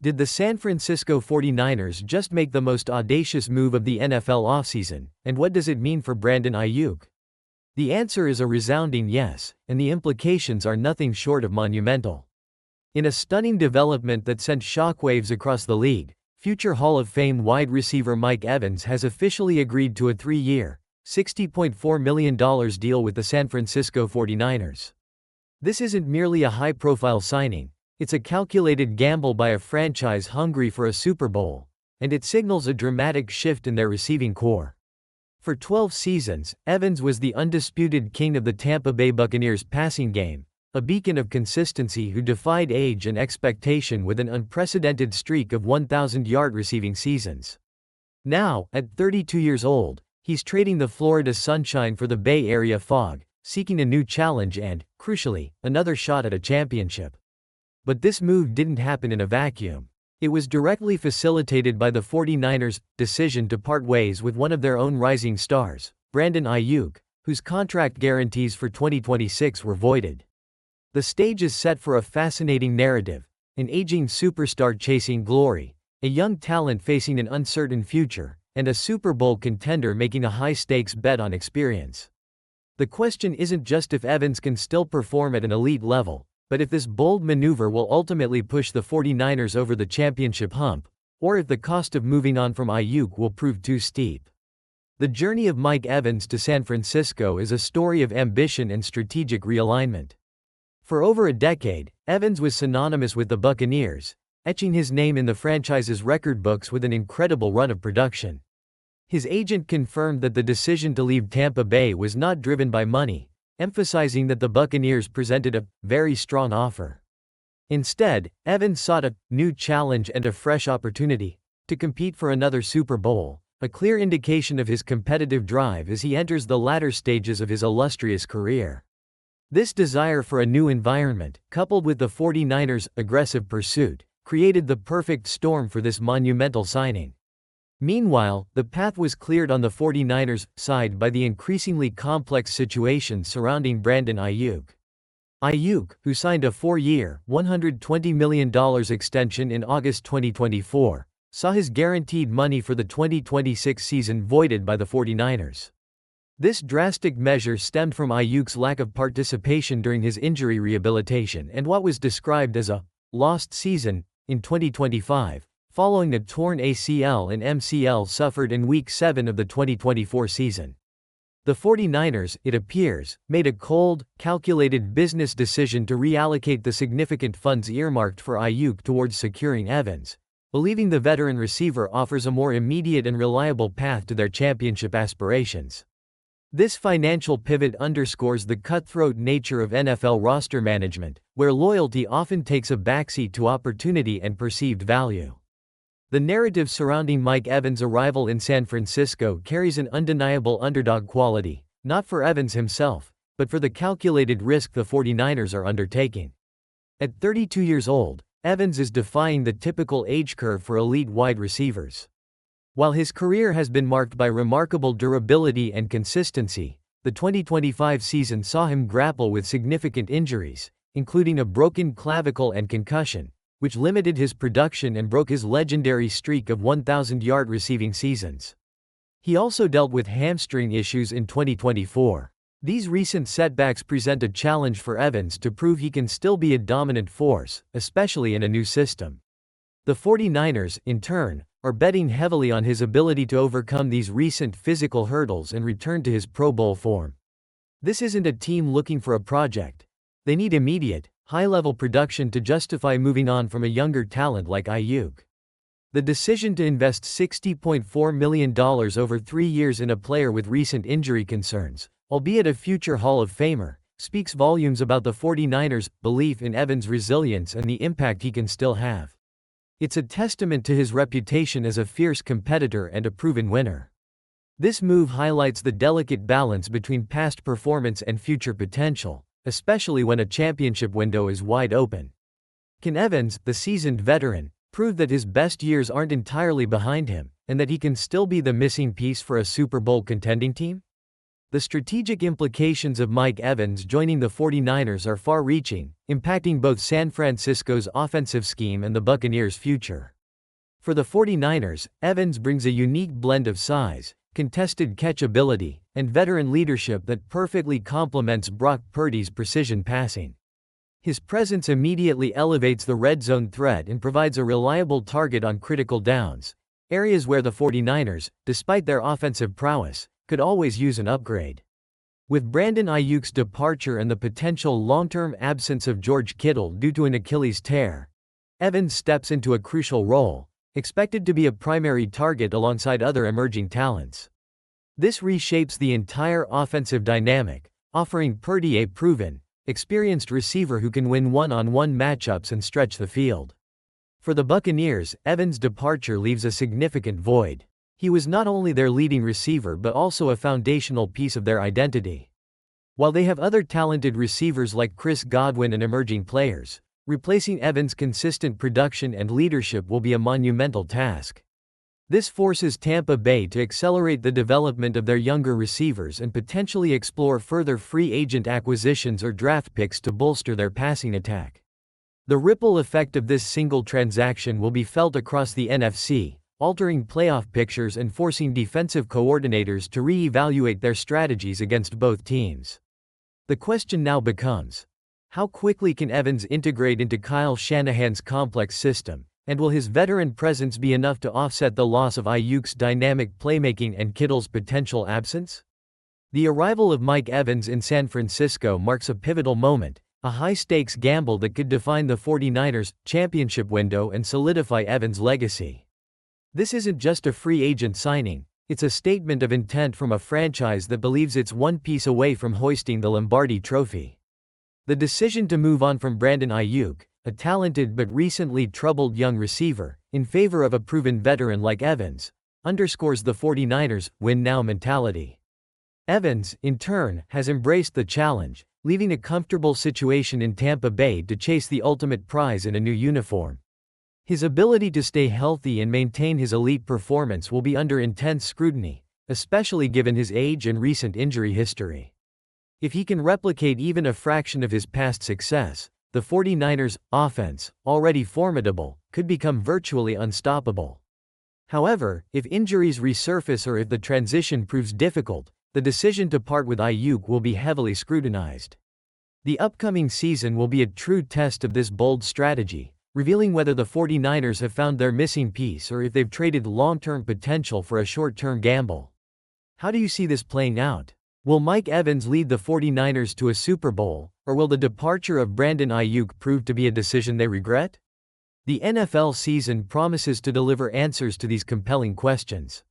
Did the San Francisco 49ers just make the most audacious move of the NFL offseason, and what does it mean for Brandon Aiyuk? The answer is a resounding yes, and the implications are nothing short of monumental. In a stunning development that sent shockwaves across the league, future Hall of Fame wide receiver Mike Evans has officially agreed to a 3-year, $60.4 million deal with the San Francisco 49ers. This isn't merely a high-profile signing. It's a calculated gamble by a franchise hungry for a Super Bowl, and it signals a dramatic shift in their receiving core. For 12 seasons, Evans was the undisputed king of the Tampa Bay Buccaneers passing game, a beacon of consistency who defied age and expectation with an unprecedented streak of 1,000-yard receiving seasons. Now, at 32 years old, he's trading the Florida sunshine for the Bay Area fog, seeking a new challenge and, crucially, another shot at a championship. But this move didn't happen in a vacuum. It was directly facilitated by the 49ers' decision to part ways with one of their own rising stars, Brandon Aiyuk, whose contract guarantees for 2026 were voided. The stage is set for a fascinating narrative, an aging superstar chasing glory, a young talent facing an uncertain future, and a Super Bowl contender making a high-stakes bet on experience. The question isn't just if Evans can still perform at an elite level, but if this bold maneuver will ultimately push the 49ers over the championship hump, or if the cost of moving on from Aiyuk will prove too steep. The journey of Mike Evans to San Francisco is a story of ambition and strategic realignment. For over a decade, Evans was synonymous with the Buccaneers, etching his name in the franchise's record books with an incredible run of production. His agent confirmed that the decision to leave Tampa Bay was not driven by money, emphasizing that the Buccaneers presented a very strong offer. Instead, Evans sought a new challenge and a fresh opportunity to compete for another Super Bowl, a clear indication of his competitive drive as he enters the latter stages of his illustrious career. This desire for a new environment, coupled with the 49ers' aggressive pursuit, created the perfect storm for this monumental signing. Meanwhile, the path was cleared on the 49ers' side by the increasingly complex situation surrounding Brandon Aiyuk. Aiyuk, who signed a 4-year, $120 million extension in August 2024, saw his guaranteed money for the 2026 season voided by the 49ers. This drastic measure stemmed from Aiyuk's lack of participation during his injury rehabilitation and what was described as a lost season in 2025. Following a torn ACL and MCL suffered in Week 7 of the 2024 season. The 49ers, it appears, made a cold, calculated business decision to reallocate the significant funds earmarked for Aiyuk towards securing Evans, believing the veteran receiver offers a more immediate and reliable path to their championship aspirations. This financial pivot underscores the cutthroat nature of NFL roster management, where loyalty often takes a backseat to opportunity and perceived value. The narrative surrounding Mike Evans' arrival in San Francisco carries an undeniable underdog quality, not for Evans himself, but for the calculated risk the 49ers are undertaking. At 32 years old, Evans is defying the typical age curve for elite wide receivers. While his career has been marked by remarkable durability and consistency, the 2025 season saw him grapple with significant injuries, including a broken clavicle and concussion, which limited his production and broke his legendary streak of 1,000-yard receiving seasons. He also dealt with hamstring issues in 2024. These recent setbacks present a challenge for Evans to prove he can still be a dominant force, especially in a new system. The 49ers, in turn, are betting heavily on his ability to overcome these recent physical hurdles and return to his Pro Bowl form. This isn't a team looking for a project. They need immediate, high-level production to justify moving on from a younger talent like Aiyuk. The decision to invest $60.4 million over 3 years in a player with recent injury concerns, albeit a future Hall of Famer, speaks volumes about the 49ers' belief in Evans' resilience and the impact he can still have. It's a testament to his reputation as a fierce competitor and a proven winner. This move highlights the delicate balance between past performance and future potential, especially when a championship window is wide open. Can Evans, the seasoned veteran, prove that his best years aren't entirely behind him, and that he can still be the missing piece for a Super Bowl contending team? The strategic implications of Mike Evans joining the 49ers are far-reaching, impacting both San Francisco's offensive scheme and the Buccaneers' future. For the 49ers, Evans brings a unique blend of size, contested catch ability, and veteran leadership that perfectly complements Brock Purdy's precision passing. His presence immediately elevates the red zone threat and provides a reliable target on critical downs, areas where the 49ers, despite their offensive prowess, could always use an upgrade. With Brandon Aiyuk's departure and the potential long-term absence of George Kittle due to an Achilles tear, Evans steps into a crucial role, expected to be a primary target alongside other emerging talents. This reshapes the entire offensive dynamic, offering Purdy a proven, experienced receiver who can win one-on-one matchups and stretch the field. For the Buccaneers, Evans' departure leaves a significant void. He was not only their leading receiver but also a foundational piece of their identity. While they have other talented receivers like Chris Godwin and emerging players, replacing Evans' consistent production and leadership will be a monumental task. This forces Tampa Bay to accelerate the development of their younger receivers and potentially explore further free agent acquisitions or draft picks to bolster their passing attack. The ripple effect of this single transaction will be felt across the NFC, altering playoff pictures and forcing defensive coordinators to re-evaluate their strategies against both teams. The question now becomes, how quickly can Evans integrate into Kyle Shanahan's complex system, and will his veteran presence be enough to offset the loss of Aiyuk's dynamic playmaking and Kittle's potential absence? The arrival of Mike Evans in San Francisco marks a pivotal moment, a high-stakes gamble that could define the 49ers' championship window and solidify Evans' legacy. This isn't just a free agent signing, it's a statement of intent from a franchise that believes it's one piece away from hoisting the Lombardi Trophy. The decision to move on from Brandon Aiyuk, a talented but recently troubled young receiver, in favor of a proven veteran like Evans, underscores the 49ers' win-now mentality. Evans, in turn, has embraced the challenge, leaving a comfortable situation in Tampa Bay to chase the ultimate prize in a new uniform. His ability to stay healthy and maintain his elite performance will be under intense scrutiny, especially given his age and recent injury history. If he can replicate even a fraction of his past success, the 49ers' offense, already formidable, could become virtually unstoppable. However, if injuries resurface or if the transition proves difficult, the decision to part with Aiyuk will be heavily scrutinized. The upcoming season will be a true test of this bold strategy, revealing whether the 49ers have found their missing piece or if they've traded long-term potential for a short-term gamble. How do you see this playing out? Will Mike Evans lead the 49ers to a Super Bowl, or will the departure of Brandon Aiyuk prove to be a decision they regret? The NFL season promises to deliver answers to these compelling questions.